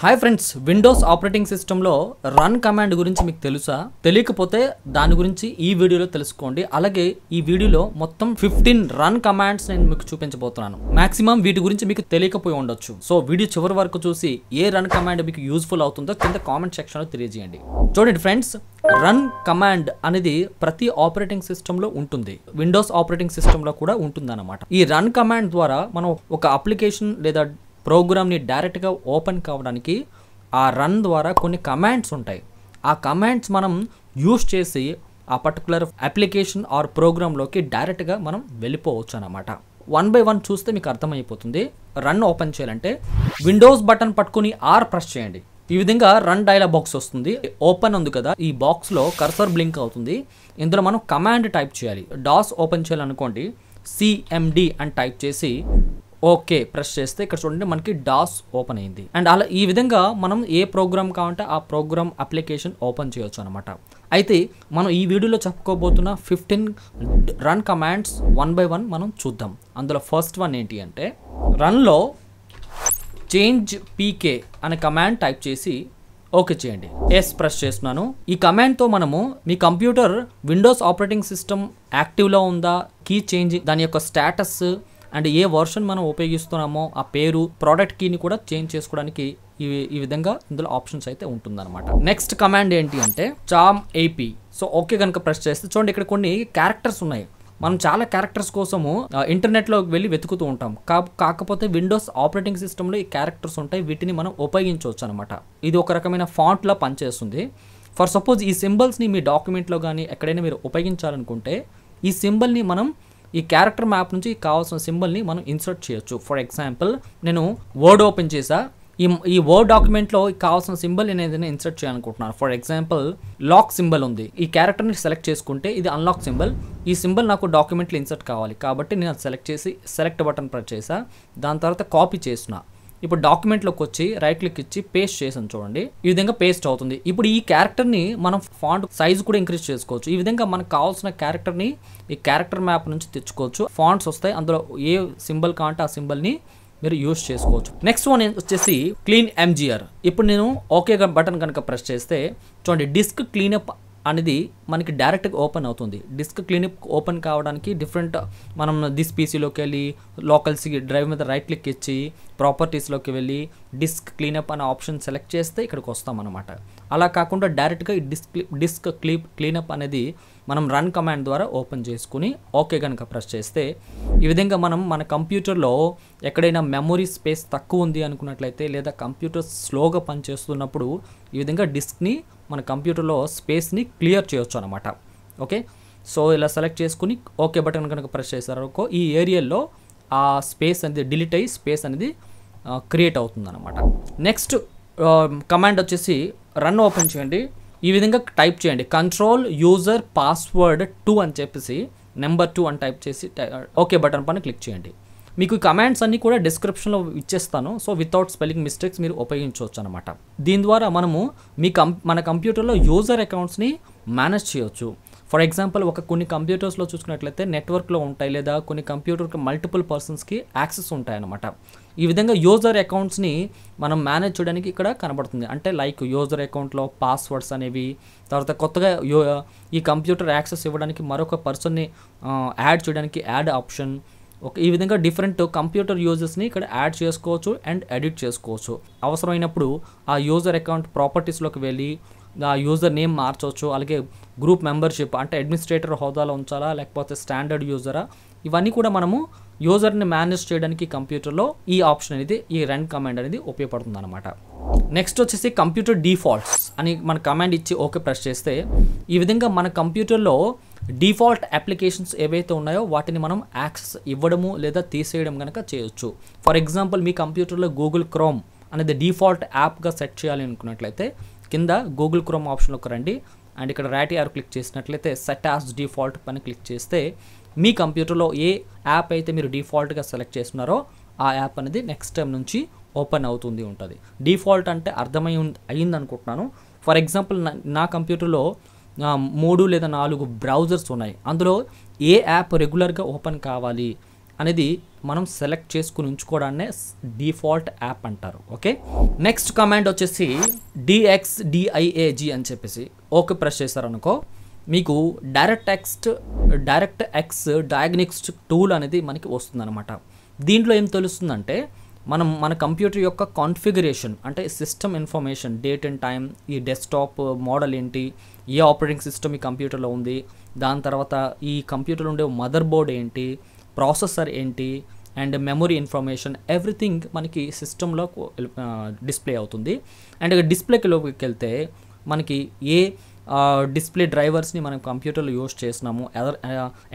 Hi friends, Windows operating సిస్టంలో run command గురించి మీకు తెలుసా? తెలియకపోతే దాని గురించి ఈ వీడియోలో తెలుసుకోండి. అలాగే ఈ వీడియోలో మొత్తం 15 రన్ కమాండ్స్ నేను మీకు చూపించబోతున్నాను. మాక్సిమం వీటి గురించి మీకు తెలియకపోయి ఉండొచ్చు. సో వీడియో చివరి వరకు చూసి ఏ రన్ కమాండ్ మీకు యూస్ఫుల్ అవుతుందో కింద కామెంట్ సెక్షన్లో తెలియజేయండి. చూడండి ఫ్రెండ్స్, రన్ కమాండ్ అనేది ప్రతి ఆపరేటింగ్ సిస్టంలో ఉంటుంది. విండోస్ ఆపరేటింగ్ సిస్టంలో కూడా ఉంటుందన్నమాట. ఈ రన్ కమాండ్ ద్వారా మనం ఒక అప్లికేషన్ లేదా ప్రోగ్రామ్ని డైరెక్ట్గా ఓపెన్ కావడానికి ఆ రన్ ద్వారా కొన్ని కమాండ్స్ ఉంటాయి. ఆ కమాండ్స్ మనం యూస్ చేసి ఆ పర్టికులర్ అప్లికేషన్ ఆర్ ప్రోగ్రాంలోకి డైరెక్ట్గా మనం వెళ్ళిపోవచ్చు అన్నమాట. 1 by 1 చూస్తే మీకు అర్థమైపోతుంది. రన్ ఓపెన్ చేయాలంటే విండోస్ బటన్ పట్టుకుని R ప్రెస్ చేయండి. ఈ విధంగా రన్ డైలాగ్ బాక్స్ వస్తుంది. ఓపెన్ ఉంది కదా, ఈ బాక్స్లో కర్సర్ బ్లింక్ అవుతుంది. ఇందులో మనం కమాండ్ టైప్ చేయాలి. డాస్ ఓపెన్ చేయాలనుకోండి, CMD అని టైప్ చేసి ఓకే ప్రెస్ చేస్తే ఇక్కడ చూడండి మనకి డాస్ ఓపెన్ అయింది. అండ్ అలా ఈ విధంగా మనం ఏ ప్రోగ్రామ్ కావాలంటే ఆ ప్రోగ్రామ్ అప్లికేషన్ ఓపెన్ చేయొచ్చు అనమాట. అయితే మనం ఈ వీడియోలో చెప్పుకోబోతున్న 15 రన్ కమాండ్స్ 1 by 1 మనం చూద్దాం. అందులో ఫస్ట్ వన్ ఏంటి అంటే, రన్లో చేంజ్ పీకే అనే కమాండ్ టైప్ చేసి ఓకే చేయండి. ఎస్ ప్రెస్ చేస్తున్నాను. ఈ కమాండ్తో మనము మీ కంప్యూటర్ విండోస్ ఆపరేటింగ్ సిస్టమ్ యాక్టివ్లో ఉందా, కీ చేంజ్, దాని యొక్క స్టేటస్ అండ్ ఏ వర్షన్ మనం ఉపయోగిస్తున్నామో ఆ పేరు, ప్రోడక్ట్ కీని కూడా చేంజ్ చేసుకోవడానికి ఈ విధంగా ఇందులో ఆప్షన్స్ అయితే ఉంటుందన్నమాట. నెక్స్ట్ కమాండ్ ఏంటి అంటే చామ్ AP. సో ఓకే కనుక ప్రెస్ చేస్తే చూడండి ఇక్కడ కొన్ని క్యారెక్టర్స్ ఉన్నాయి. మనం చాలా క్యారెక్టర్స్ కోసము ఇంటర్నెట్లో వెళ్ళి వెతుకుతూ ఉంటాం. కాకపోతే విండోస్ ఆపరేటింగ్ సిస్టంలో ఈ క్యారెక్టర్స్ ఉంటాయి. వీటిని మనం ఉపయోగించవచ్చు అనమాట. ఇది ఒక రకమైన ఫాంట్లా పనిచేస్తుంది. ఫర్ సపోజ్ ఈ సింబల్స్ని మీ డాక్యుమెంట్లో కానీ ఎక్కడైనా మీరు ఉపయోగించాలనుకుంటే ఈ సింబల్ని మనం ఈ క్యారెక్టర్ మ్యాప్ నుంచి కావాల్సిన సింబల్ని మనం ఇన్సర్ట్ చేయొచ్చు. ఫర్ ఎగ్జాంపుల్ నేను వర్డ్ ఓపెన్ చేసా. ఈ వర్డ్ డాక్యుమెంట్లో కావాల్సిన సింబల్ నేను ఏదైనా ఇన్సర్ట్ చేయాలనుకుంటున్నాను. ఫర్ ఎగ్జాంపుల్ లాక్ సింబల్ ఉంది. ఈ క్యారెక్టర్ని సెలెక్ట్ చేసుకుంటే ఇది అన్లాక్ సింబల్. ఈ సింబల్ నాకు డాక్యుమెంట్లో ఇన్సర్ట్ కావాలి కాబట్టి నేను అది సెలెక్ట్ చేసి సెలెక్ట్ బటన్ ప్రెస్ చేసా. దాని తర్వాత కాపీ చేసిన. ఇప్పుడు డాక్యుమెంట్లోకి వచ్చి రైట్ క్లిక్ ఇచ్చి పేస్ట్ చేసాను. చూడండి ఈ విధంగా పేస్ట్ అవుతుంది. ఇప్పుడు ఈ క్యారెక్టర్ని మనం ఫాంట్ సైజ్ కూడా ఇంక్రీజ్ చేసుకోవచ్చు. ఈ విధంగా మనకు కావాల్సిన క్యారెక్టర్ని ఈ క్యారెక్టర్ మ్యాప్ నుంచి తెచ్చుకోవచ్చు. ఫాంట్స్ వస్తాయి, అందులో ఏ సింబల్ కావాలంటే ఆ సింబల్ని మీరు యూస్ చేసుకోవచ్చు. నెక్స్ట్ వన్ వచ్చేసి క్లీన్ MGR. ఇప్పుడు నేను ఓకే బటన్ కనుక ప్రెస్ చేస్తే చూడండి డిస్క్ క్లీనప్ అనేది మనకి డైరెక్ట్గా ఓపెన్ అవుతుంది. డిస్క్ క్లీనప్ ఓపెన్ కావడానికి మనం దిస్ పీసీలోకి వెళ్ళి లోకల్ డ్రైవ్ మీద రైట్ క్లిక్ ఇచ్చి ప్రాపర్టీస్లోకి వెళ్ళి డిస్క్ క్లీనప్ అనే ఆప్షన్ సెలెక్ట్ చేస్తే ఇక్కడికి వస్తామన్నమాట. అలా కాకుండా డైరెక్ట్గా ఈ డిస్క్ క్లీనప్ అనేది మనం రన్ కమాండ్ ద్వారా ఓపెన్ చేసుకుని ఓకే కనుక ప్రెస్ చేస్తే ఈ విధంగా మనం మన కంప్యూటర్లో ఎక్కడైనా మెమొరీ స్పేస్ తక్కువ ఉంది అనుకున్నట్లయితే లేదా కంప్యూటర్ స్లోగా పనిచేస్తున్నప్పుడు ఈ విధంగా డిస్క్ని మన కంప్యూటర్లో స్పేస్ని క్లియర్ చేయొచ్చు అనమాట. ఓకే, సో ఇలా సెలెక్ట్ చేసుకుని ఓకే బటన్ కనుక ప్రెస్ చేశారనుకో ఈ ఏరియాలో ఆ స్పేస్ అనేది డిలీట్ అయ్యి స్పేస్ అనేది క్రియేట్ అవుతుంది అనమాట. నెక్స్ట్ కమాండ్ వచ్చేసి రన్ ఓపెన్ చేయండి. ఈ విధంగా టైప్ చేయండి కంట్రోల్ యూజర్ పాస్వర్డ్ 2 అని చెప్పేసి నెంబర్ 2 అని టైప్ చేసి ఓకే బటన్ పైన క్లిక్ చేయండి. మీకు ఈ కమాండ్స్ అన్నీ కూడా డిస్క్రిప్షన్లో ఇచ్చేస్తాను. సో వితౌట్ స్పెల్లింగ్ మిస్టేక్స్ మీరు ఉపయోగించవచ్చు అనమాట. దీని ద్వారా మనము మన కంప్యూటర్లో యూజర్ అకౌంట్స్ని మేనేజ్ చేయొచ్చు. ఫర్ ఎగ్జాంపుల్ కొన్ని కంప్యూటర్స్లో చూసుకున్నట్లయితే నెట్వర్క్లో ఉంటాయి లేదా కొన్ని కంప్యూటర్కి మల్టిపుల్ పర్సన్స్కి యాక్సెస్ ఉంటాయి అన్నమాట. ఈ విధంగా యూజర్ అకౌంట్స్ని మనం మేనేజ్ చేయడానికి ఇక్కడ కనబడుతుంది. అంటే లైక్ యూజర్ అకౌంట్లో పాస్వర్డ్స్ అనేవి, తర్వాత కొత్తగా ఈ కంప్యూటర్ యాక్సెస్ ఇవ్వడానికి మరొక పర్సన్ని యాడ్ చేయడానికి యాడ్ ఆప్షన్. ఈ విధంగా డిఫరెంట్ కంప్యూటర్ యూజర్స్ని ఇక్కడ యాడ్ చేసుకోవచ్చు అండ్ ఎడిట్ చేసుకోవచ్చు. అవసరమైనప్పుడు ఆ యూజర్ అకౌంట్ ప్రాపర్టీస్లోకి వెళ్ళి ఆ యూజర్ నేమ్ మార్చవచ్చు. అలాగే గ్రూప్ మెంబర్షిప్ అంటే అడ్మినిస్ట్రేటర్ హోదాలో ఉంచాలా లేకపోతే స్టాండర్డ్ యూజరా, ఇవన్నీ కూడా మనము యూజర్ని మేనేజ్ చేయడానికి కంప్యూటర్లో ఈ ఆప్షన్ అనేది ఈ రన్ కమాండ్ అనేది ఉపయోగపడుతుంది అనమాట. నెక్స్ట్ వచ్చేసి కంప్యూటర్ డిఫాల్ట్స్ అని మన కమాండ్ ఇచ్చి ఓకే ప్రెస్ చేస్తే ఈ విధంగా మన కంప్యూటర్లో డిఫాల్ట్ అప్లికేషన్స్ ఏవైతే ఉన్నాయో వాటిని మనం యాక్సెస్ ఇవ్వడము లేదా తీసేయడం కనుక చేయొచ్చు. ఫర్ ఎగ్జాంపుల్ మీ కంప్యూటర్లో గూగుల్ క్రోమ్ అనేది డిఫాల్ట్ యాప్గా సెట్ చేయాలి అనుకున్నట్లయితే కింద గూగుల్ క్రోమ్ ఆప్షన్లోకి రండి అండ్ ఇక్కడ రైట్ యారో క్లిక్ చేసినట్లయితే సెట్ యాజ్ డిఫాల్ట్ పైన క్లిక్ చేస్తే మీ కంప్యూటర్లో ఏ యాప్ అయితే మీరు డిఫాల్ట్గా సెలెక్ట్ చేస్తున్నారో ఆ యాప్ అనేది నెక్స్ట్ టైం నుంచి ఓపెన్ అవుతుంది ఉంటుంది. డిఫాల్ట్ అంటే అయింది అనుకుంటున్నాను. ఫర్ ఎగ్జాంపుల్ నా కంప్యూటర్లో 3 లేదా 4 బ్రౌజర్స్ ఉన్నాయి. అందులో ఏ యాప్ రెగ్యులర్గా ఓపెన్ కావాలి అనేది మనం సెలెక్ట్ చేసుకుని ఉంచుకోవడాన్నే డిఫాల్ట్ యాప్ అంటారు. ఓకే, నెక్స్ట్ కమాండ్ వచ్చేసి DXDIAG అని చెప్పేసి ఓకే ప్రెస్ చేశారనుకో మీకు డైరెక్ట్ ఎక్స్ డయాగ్నోస్టిక్ టూల్ అనేది మనకి వస్తుందన్నమాట. దీంట్లో ఏం తెలుస్తుందంటే మన కంప్యూటర్ యొక్క కాన్ఫిగరేషన్ అంటే system information, date and time, ఈ డెస్క్టాప్ మోడల్ ఏంటి, ఏ ఆపరేటింగ్ సిస్టమ్ ఈ కంప్యూటర్లో ఉంది, దాని తర్వాత ఈ కంప్యూటర్లో ఉండే మదర్ బోర్డ్ ఏంటి, ప్రాసెసర్ ఏంటి అండ్ మెమరీ ఇన్ఫర్మేషన్ ఎవ్రీథింగ్ మనకి సిస్టంలో డిస్ప్లే అవుతుంది. అండ్ డిస్ప్లేకి లోకి వెళ్తే మనకి ఏ డిస్ప్లే డ్రైవర్స్ని మనం కంప్యూటర్లో యూస్ చేసినాము,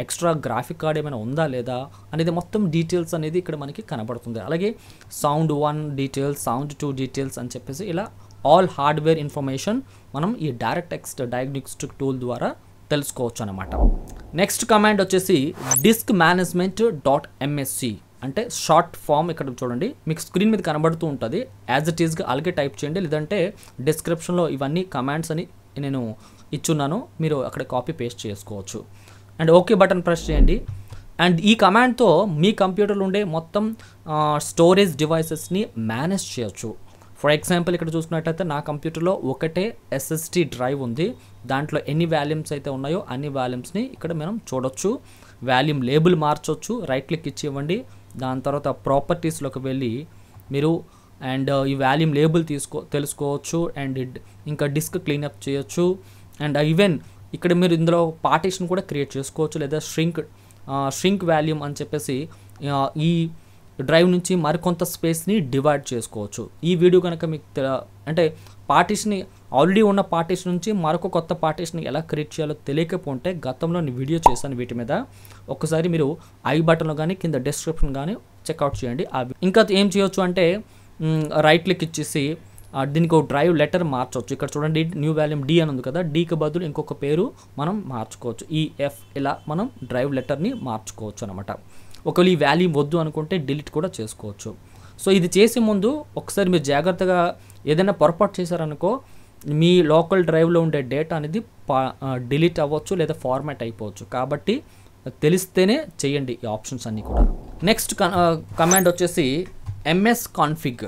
ఎక్స్ట్రా గ్రాఫిక్ కార్డ్ ఏమైనా ఉందా లేదా అనేది మొత్తం డీటెయిల్స్ అనేది ఇక్కడ మనకి కనబడుతుంది. అలాగే సౌండ్ 1 డీటెయిల్స్, సౌండ్ 2 డీటెయిల్స్ అని చెప్పేసి ఇలా ఆల్ హార్డ్వేర్ ఇన్ఫర్మేషన్ మనం ఈ డైరెక్ట్ డయాగ్నోస్టిక్ టూల్ ద్వారా తెలుసుకోవచ్చు అనమాట. నెక్స్ట్ కమాండ్ వచ్చేసి diskmanagement.msc అంటే షార్ట్ ఫామ్. ఇక్కడ చూడండి మీకు స్క్రీన్ మీద కనబడుతూ ఉంటుంది, యాజ్ ఇట్ ఈస్గా అలాగే టైప్ చేయండి, లేదంటే డిస్క్రిప్షన్లో ఇవన్నీ కమాండ్స్ అని నేను ఇచ్చున్నాను, మీరు అక్కడ కాపీ పేస్ట్ చేసుకోవచ్చు. అండ్ ఓకే బటన్ ప్రెస్ చేయండి. అండ్ ఈ కమాండ్తో మీ కంప్యూటర్లో ఉండే మొత్తం స్టోరేజ్ డివైసెస్ని మేనేజ్ చేయొచ్చు. ఫర్ ఎగ్జాంపుల్ ఇక్కడ చూసుకున్నట్లయితే నా కంప్యూటర్లో ఒకటే SSD డ్రైవ్ ఉంది, దాంట్లో ఎన్ని వాల్యూమ్స్ అయితే ఉన్నాయో అన్ని వాల్యూమ్స్ని ఇక్కడ మనం చూడొచ్చు. వాల్యూమ్ లేబుల్ మార్చొచ్చు, రైట్ క్లిక్ ఇచ్చి ఇవ్వండి. దాని తర్వాత ప్రాపర్టీస్లోకి వెళ్ళి మీరు అండ్ ఈ వాల్యూమ్ లేబుల్ తెలుసుకోవచ్చు. అండ్ ఇంకా డిస్క్ క్లీనప్ చేయొచ్చు. అండ్ ఈవెన్ ఇక్కడ మీరు ఇందులో పార్టీషన్ కూడా క్రియేట్ చేసుకోవచ్చు, లేదా ష్రింక్ వాల్యూమ్ అని చెప్పేసి ఈ డ్రైవ్ నుంచి మరికొంత స్పేస్ని డివైడ్ చేసుకోవచ్చు. ఈ వీడియో కనుక మీకు అంటే పార్టీషన్ ఆల్రెడీ ఉన్న పార్టీషన్ నుంచి మరొక కొత్త పార్టీషన్ ఎలా క్రియేట్ చేయాలో తెలియకపోతే గతంలో నేను వీడియో చేశాను వీటి మీద, ఒకసారి మీరు ఐ బటన్లో కానీ కింద డిస్క్రిప్షన్ కానీ చెక్అవుట్ చేయండి. ఇంకా ఏం చేయొచ్చు అంటే రైట్ క్లిక్ ఇచ్చేసి దీనికి ఒక డ్రైవ్ లెటర్ మార్చవచ్చు. ఇక్కడ చూడండి న్యూ వాల్యూమ్ D అని ఉంది కదా, Dకి బదులు ఇంకొక పేరు మనం మార్చుకోవచ్చు, EF ఇలా మనం డ్రైవ్ లెటర్ని మార్చుకోవచ్చు అనమాట. ఒకవేళ ఈ వాల్యూమ్ వద్దు అనుకుంటే డిలీట్ కూడా చేసుకోవచ్చు. సో ఇది చేసే ముందు ఒకసారి మీరు జాగ్రత్తగా ఏదైనా పొరపాటు చేశారనుకో మీ లోకల్ డ్రైవ్లో ఉండే డేటా అనేది డిలీట్ అవ్వచ్చు లేదా ఫార్మాట్ అయిపోవచ్చు. కాబట్టి తెలిస్తేనే చేయండి ఈ ఆప్షన్స్ అన్నీ కూడా. నెక్స్ట్ కమాండ్ వచ్చేసి msconfig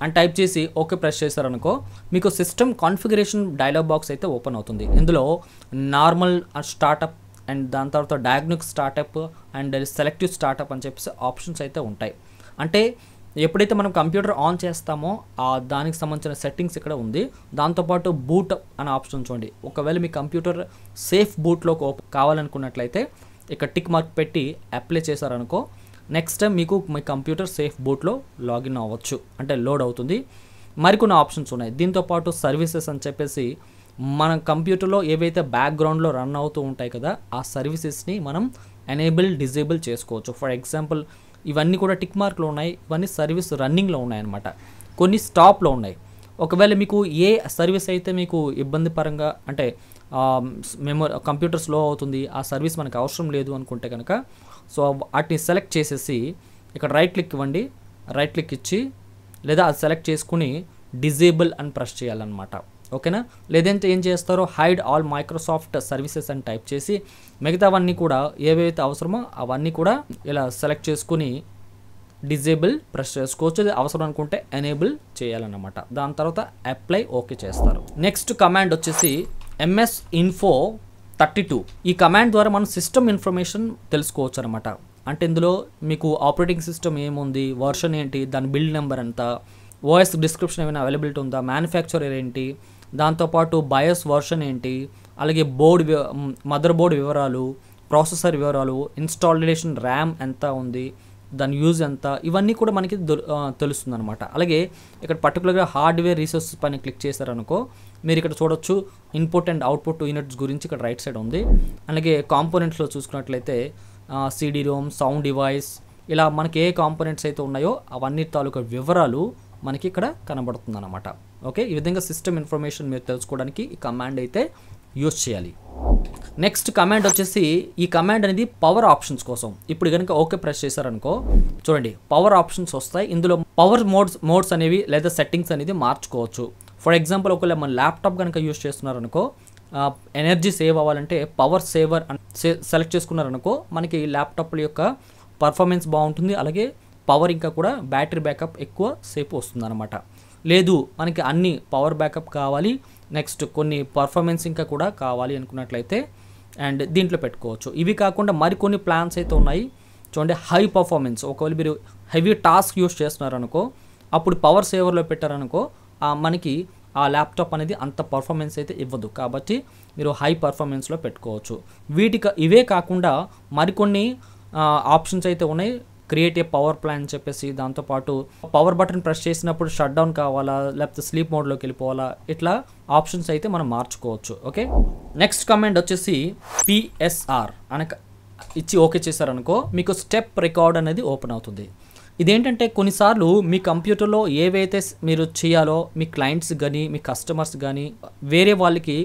అని టైప్ చేసి ఓకే ప్రెస్ చేశారనుకో మీకు సిస్టమ్ కాన్ఫిగరేషన్ డైలాగ్ బాక్స్ అయితే ఓపెన్ అవుతుంది. ఇందులో నార్మల్ స్టార్టప్ అండ్ దాని తర్వాత diagnostic startup and selective startup అని చెప్పేసి ఆప్షన్స్ అయితే ఉంటాయి. అంటే ఎప్పుడైతే మనం కంప్యూటర్ ఆన్ చేస్తామో దానికి సంబంధించిన సెట్టింగ్స్ ఇక్కడ ఉంది. దాంతోపాటు బూట్ అనే ఆప్షన్ చూడండి. ఒకవేళ మీ కంప్యూటర్ సేఫ్ బూట్లోకి కావాలనుకున్నట్లయితే ఇక్కడ టిక్ మార్క్ పెట్టి అప్లై చేశారనుకో నెక్స్ట్ టైం మీకు మీ కంప్యూటర్ సేఫ్ బూట్లో లాగిన్ అవ్వచ్చు, అంటే లోడ్ అవుతుంది. మరికొన్ని ఆప్షన్స్ ఉన్నాయి. దీంతోపాటు సర్వీసెస్ అని చెప్పేసి మన కంప్యూటర్లో ఏవైతే బ్యాక్గ్రౌండ్లో రన్ అవుతూ ఉంటాయి కదా ఆ సర్వీసెస్ని మనం ఎనేబుల్ డిజేబుల్ చేసుకోవచ్చు. ఫర్ ఎగ్జాంపుల్ ఇవన్నీ కూడా టిక్ మార్క్లో ఉన్నాయి, ఇవన్నీ సర్వీస్ రన్నింగ్లో ఉన్నాయన్నమాట, కొన్ని స్టాప్లో ఉన్నాయి. ఒకవేళ మీకు ఏ సర్వీస్ అయితే మీకు ఇబ్బంది పరంగా అంటే కంప్యూటర్ స్లో అవుతుంది, ఆ సర్వీస్ మనకు అవసరం లేదు అనుకుంటే కనుక సో వాటిని సెలెక్ట్ చేసేసి ఇక్కడ రైట్ క్లిక్ ఇవ్వండి. రైట్ క్లిక్ ఇచ్చి లేదా అది సెలెక్ట్ చేసుకుని డిజేబుల్ అని ప్రెస్ చేయాలన్నమాట. ఓకేనా, లేదంటే ఏం చేస్తారో హైడ్ ఆల్ మైక్రోసాఫ్ట్ సర్వీసెస్ అని టైప్ చేసి మిగతావన్నీ కూడా ఏవైతే అవసరమో అవన్నీ కూడా ఇలా సెలెక్ట్ చేసుకుని డిజేబుల్ ప్రెస్ చేసుకోవచ్చు. అది అవసరం అనుకుంటే ఎనేబుల్ చేయాలన్నమాట. దాని తర్వాత అప్లై ఓకే చేస్తారు. నెక్స్ట్ కమాండ్ వచ్చేసి msinfo32. ఈ కమాండ్ ద్వారా మనం సిస్టమ్ ఇన్ఫర్మేషన్ తెలుసుకోవచ్చు అనమాట. అంటే ఇందులో మీకు ఆపరేటింగ్ సిస్టమ్ ఏముంది, వర్షన్ ఏంటి, దాని బిల్డ్ నెంబర్ ఎంత, ఓఎస్ డిస్క్రిప్షన్ ఏమైనా అవైలబిలిటీ ఉందా, మ్యానుఫ్యాక్చరర్ ఏంటి, దాంతోపాటు బయోస్ వర్షన్ ఏంటి, అలాగే మదర్ బోర్డ్ వివరాలు, ప్రాసెసర్ వివరాలు, ఇన్స్టాలేషన్ ర్యామ్ ఎంత ఉంది, దాని యూజ్ ఎంత, ఇవన్నీ కూడా మనకి తెలుస్తుంది అనమాట. అలాగే ఇక్కడ పర్టికులర్గా హార్డ్వేర్ రిసోర్సెస్ పైన క్లిక్ చేశారనుకో మీరు ఇక్కడ చూడొచ్చు ఇన్పుట్ అండ్ అవుట్పుట్ యూనిట్స్ గురించి ఇక్కడ రైట్ సైడ్ ఉంది. అలాగే కాంపోనెంట్స్లో చూసుకున్నట్లయితే CD రోమ్, సౌండ్ డివైస్, ఇలా మనకి ఏ కాంపోనెంట్స్ అయితే ఉన్నాయో అవన్నీ తాలూకా వివరాలు మనకి ఇక్కడ కనబడుతుంది అనమాట. ఓకే, ఈ విధంగా సిస్టమ్ ఇన్ఫర్మేషన్ మీరు తెలుసుకోవడానికి ఈ కమాండ్ అయితే యూజ్ చేయాలి. నెక్స్ట్ కమాండ్ వచ్చేసి ఈ కమాండ్ అనేది పవర్ ఆప్షన్స్ కోసం. ఇప్పుడు కనుక ఓకే ప్రెస్ చేశారనుకో చూడండి పవర్ ఆప్షన్స్ వస్తాయి. ఇందులో పవర్ మోడ్స్ అనేవి లేదా సెట్టింగ్స్ అనేది మార్చుకోవచ్చు. ఫర్ ఎగ్జాంపుల్ ఒకవేళ మన ల్యాప్టాప్ కనుక యూజ్ చేస్తున్నారనుకో ఎనర్జీ సేవ్ అవ్వాలంటే పవర్ సేవర్ సెలెక్ట్ చేసుకున్నారనుకో మనకి ల్యాప్టాప్ యొక్క పర్ఫార్మెన్స్ బాగుంటుంది, అలాగే పవర్ ఇంకా కూడా బ్యాటరీ బ్యాకప్ ఎక్కువ సేపు వస్తుంది అనమాట. లేదు మనకి అన్ని పవర్ బ్యాకప్ కావాలి, నెక్స్ట్ కొన్ని పర్ఫార్మెన్స్ ఇంకా కూడా కావాలి అనుకున్నట్లయితే అండ్ దీంట్లో పెట్టుకోవచ్చు. ఇవి కాకుండా మరికొన్ని ప్లాన్స్ అయితే ఉన్నాయి చూడండి. హై పర్ఫార్మెన్స్, ఒకవేళ మీరు హెవీ టాస్క్ యూస్ చేస్తున్నారనుకో, అప్పుడు పవర్ సేవర్లో పెట్టారనుకో మనకి ఆ ల్యాప్టాప్ అనేది అంత పర్ఫార్మెన్స్ అయితే ఇవ్వదు, కాబట్టి మీరు హై పర్ఫార్మెన్స్లో పెట్టుకోవచ్చు. ఇవే కాకుండా మరికొన్ని ఆప్షన్స్ అయితే ఉన్నాయి. క్రియేట్ ఏ పవర్ ప్లాన్ అని చెప్పేసి, దాంతోపాటు పవర్ బటన్ ప్రెస్ చేసినప్పుడు షట్ డౌన్ కావాలా లేకపోతే స్లీప్ మోడ్లోకి వెళ్ళిపోవాలా, ఇట్లా ఆప్షన్స్ అయితే మనం మార్చుకోవచ్చు. ఓకే, నెక్స్ట్ కమాండ్ వచ్చేసి PSR ఇచ్చి ఓకే చేశారనుకో మీకు స్టెప్ రికార్డ్ అనేది ఓపెన్ అవుతుంది. ఇదేంటంటే కొన్నిసార్లు మీ కంప్యూటర్లో ఏవైతే మీరు చేయాలో మీ క్లయింట్స్ కానీ మీ కస్టమర్స్ కానీ వేరే వాళ్ళకి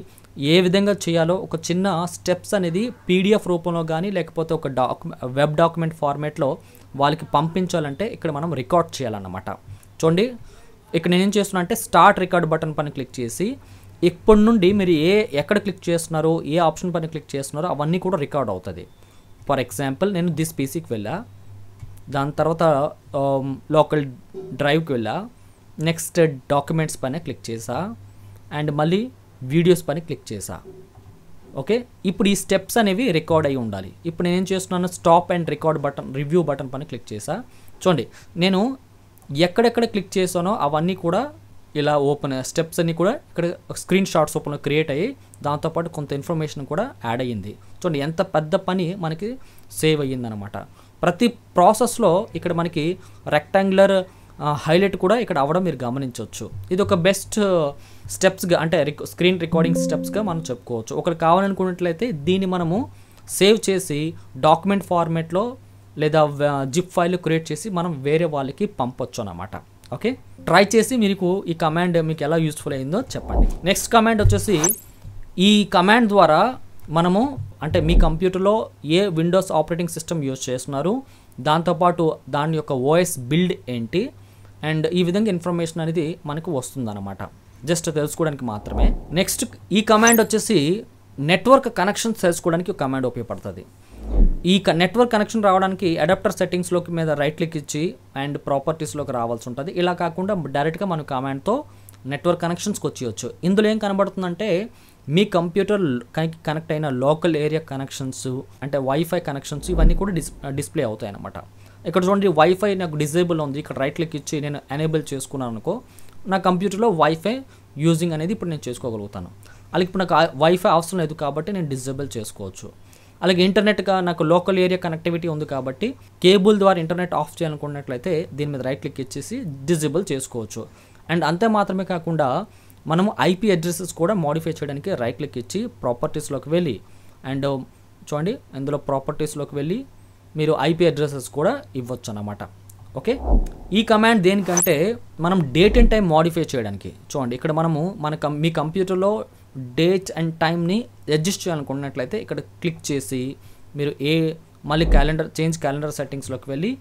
ఏ విధంగా చేయాలో ఒక చిన్న స్టెప్స్ అనేది PDF రూపంలో కానీ లేకపోతే ఒక వెబ్ డాక్యుమెంట్ ఫార్మేట్లో వాళ్ళకి పంపించాలంటే ఇక్కడ మనం రికార్డ్ చేయాలన్నమాట. చూడండి ఇక్కడ నేనేం చేస్తున్నా అంటే స్టార్ట్ రికార్డ్ బటన్ పైన క్లిక్ చేసి ఇప్పటి నుండి మీరు ఎక్కడ క్లిక్ చేస్తున్నారో ఏ ఆప్షన్ పైన క్లిక్ చేస్తున్నారో అవన్నీ కూడా రికార్డ్ అవుతుంది. ఫర్ ఎగ్జాంపుల్ నేను దిస్ పీసీకి వెళ్ళా, దాని తర్వాత లోకల్ డ్రైవ్కి వెళ్ళా, నెక్స్ట్ డాక్యుమెంట్స్ పైన క్లిక్ చేసా అండ్ మళ్ళీ వీడియోస్ పైన క్లిక్ చేసా. ఓకే, ఇప్పుడు ఈ స్టెప్స్ అనేవి రికార్డ్ అయి ఉండాలి. ఇప్పుడు నేనేం చేస్తున్నాను, stop and record button review button పైన క్లిక్ చేసా. చూడండి నేను ఎక్కడెక్కడ క్లిక్ చేసానో అవన్నీ కూడా ఇలా ఓపెన్ స్టెప్స్ అన్నీ కూడా ఇక్కడ స్క్రీన్ షాట్స్ ఓపెన్లో క్రియేట్ అయ్యి దాంతోపాటు కొంత ఇన్ఫర్మేషన్ కూడా యాడ్ అయ్యింది. చూడండి ఎంత పెద్ద పని మనకి సేవ్ అయ్యిందనమాట. ప్రతి ప్రాసెస్లో ఇక్కడ మనకి రెక్టాంగులర్ హైలైట్ కూడా ఇక్కడ అవ్వడం మీరు గమనించవచ్చు. ఇది ఒక బెస్ట్ స్టెప్స్గా అంటే స్క్రీన్ రికార్డింగ్ స్టెప్స్గా మనం చెప్పుకోవచ్చు. ఒకటి కావాలనుకున్నట్లయితే దీన్ని మనము సేవ్ చేసి డాక్యుమెంట్ ఫార్మేట్లో లేదా జిప్ ఫైల్ క్రియేట్ చేసి మనం వేరే వాళ్ళకి పంపొచ్చు అన్నమాట. ఓకే, ట్రై చేసి మీకు ఈ కమాండ్ మీకు ఎలా యూస్ఫుల్ అయిందో చెప్పండి. నెక్స్ట్ కమాండ్ వచ్చేసి ఈ కమాండ్ ద్వారా మనము అంటే మీ కంప్యూటర్లో ఏ విండోస్ ఆపరేటింగ్ సిస్టమ్ యూజ్ చేస్తున్నారు, దాంతోపాటు దాని యొక్క OS బిల్డ్ ఏంటి అండ్ ఈ విధంగా ఇన్ఫర్మేషన్ అనేది మనకు వస్తుందన్నమాట, జస్ట్ తెలుసుకోవడానికి మాత్రమే. నెక్స్ట్ ఈ కమాండ్ వచ్చేసి నెట్వర్క్ కనెక్షన్స్ తెలుసుకోవడానికి ఒక కమాండ్ ఉపయోగపడుతుంది. ఈ నెట్వర్క్ కనెక్షన్ రావడానికి అడాప్టర్ సెట్టింగ్స్లోకి మీద రైట్ క్లిక్ ఇచ్చి అండ్ ప్రాపర్టీస్లోకి రావాల్సి ఉంటుంది. ఇలా కాకుండా డైరెక్ట్గా మన కమాండ్తో నెట్వర్క్ కనెక్షన్స్కి వచ్చేయచ్చు. ఇందులో ఏం కనబడుతుందంటే మీ కంప్యూటర్ కనెక్ట్ అయిన లోకల్ ఏరియా కనెక్షన్స్ అంటే వైఫై కనెక్షన్స్ ఇవన్నీ కూడా డిస్ప్లే అవుతాయి అన్నమాట. ఇక్కడ చూడండి వైఫై నాకు డిజేబుల్ ఉంది, ఇక్కడ రైట్ క్లిక్ ఇచ్చి నేను ఎనేబుల్ చేసుకున్నాను అనుకో నా కంప్యూటర్లో వైఫై యూజింగ్ అనేది ఇప్పుడు నేను చేసుకోగలుగుతాను. అలాగే ఇప్పుడు నాకు వైఫై అవసరం లేదు కాబట్టి నేను డిజేబుల్ చేసుకోవచ్చు. అలాగే ఇంటర్నెట్గా నాకు లోకల్ ఏరియా కనెక్టివిటీ ఉంది కాబట్టి కేబుల్ ద్వారా ఇంటర్నెట్ ఆఫ్ చేయాలనుకున్నట్లయితే దీని మీద రైట్ క్లిక్ ఇచ్చేసి డిజేబుల్ చేసుకోవచ్చు. అండ్ అంతే మాత్రమే కాకుండా మనము IP అడ్రసెస్ కూడా మోడిఫై చేయడానికి రైట్ క్లిక్ ఇచ్చి ప్రాపర్టీస్లోకి వెళ్ళి అండ్ చూడండి ఇందులో ప్రాపర్టీస్లోకి వెళ్ళి మీరు IP అడ్రసెస్ కూడా ఇవ్వచ్చు అన్నమాట. ఓకే, ఈ కమాండ్ దేనికంటే మనం డేట్ అండ్ టైం మోడిఫై చేయడానికి. చూడండి ఇక్కడ మనము మీ కంప్యూటర్లో డేట్ అండ్ టైంని అడ్జస్ట్ చేయాలనుకున్నట్లయితే ఇక్కడ క్లిక్ చేసి మీరు మళ్ళీ చేంజ్ క్యాలెండర్ సెట్టింగ్స్లోకి వెళ్ళి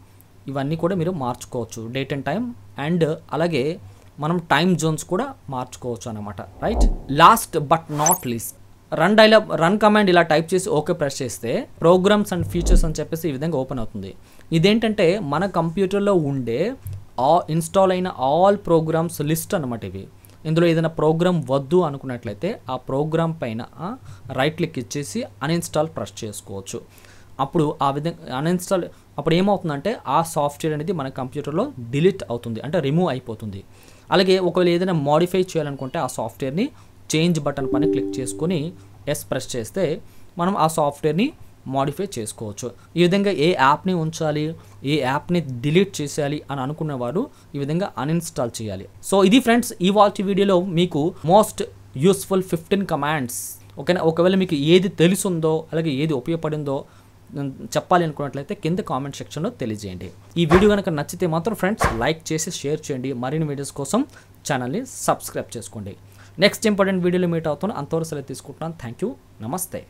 ఇవన్నీ కూడా మీరు మార్చుకోవచ్చు, డేట్ అండ్ టైం అండ్ అలాగే మనం టైం జోన్స్ కూడా మార్చుకోవచ్చు అన్నమాట. Right, last but not least run command ఇలా టైప్ చేసి ఓకే ప్రెస్ చేస్తే ప్రోగ్రామ్స్ అండ్ ఫీచర్స్ అని చెప్పేసి ఈ విధంగా ఓపెన్ అవుతుంది. ఇదేంటంటే మన కంప్యూటర్లో ఉండే ఇన్స్టాల్ అయిన ఆల్ ప్రోగ్రామ్స్ లిస్ట్ అన్నమాట ఇవి. ఇందులో ఏదైనా ప్రోగ్రామ్ వద్దు అనుకున్నట్లయితే ఆ ప్రోగ్రామ్ పైన రైట్ క్లిక్ ఇచ్చేసి అన్ఇన్స్టాల్ ప్రెస్ చేసుకోవచ్చు. అప్పుడు ఆ విధంగా అన్ఇన్స్టాల్ అప్పుడు ఏమవుతుందంటే ఆ సాఫ్ట్వేర్ అనేది మన కంప్యూటర్లో డిలీట్ అవుతుంది, అంటే రిమూవ్ అయిపోతుంది. అలాగే ఒకవేళ ఏదైనా మోడిఫై చేయాలనుకుంటే ఆ సాఫ్ట్వేర్ని చేంజ్ బటన్ పైన క్లిక్ చేసుకొని ప్రెస్ చేస్తే మనం ఆ సాఫ్ట్వేర్ని మోడిఫై చేసుకోవచ్చు. ఈ విధంగా ఏ యాప్ని ఉంచాలి, ఏ యాప్ని డిలీట్ చేసేయాలి అని అనుకునేవారు ఈ విధంగా అన్ఇన్స్టాల్ చేయాలి. సో ఇది ఫ్రెండ్స్ ఇవాళ వీడియోలో మీకు మోస్ట్ యూస్ఫుల్ 15 కమాండ్స్. ఓకేనా, ఒకవేళ మీకు ఏది తెలుసుందో అలాగే ఏది ఉపయోగపడిందో చెప్పాలి అనుకున్నట్లయితే కింద కామెంట్ సెక్షన్లో తెలియజేయండి. ఈ వీడియో కనుక నచ్చితే మాత్రం ఫ్రెండ్స్ లైక్ చేసి షేర్ చేయండి. మరిన్ని వీడియోస్ కోసం ఛానల్ని సబ్స్క్రైబ్ చేసుకోండి. నెక్స్ట్ ఇంపార్టెంట్ వీడియోలో మీట్ అవుతాను. అంతవరకు సెలవు తీసుకుంటున్నాను. థ్యాంక్ యూ, నమస్తే.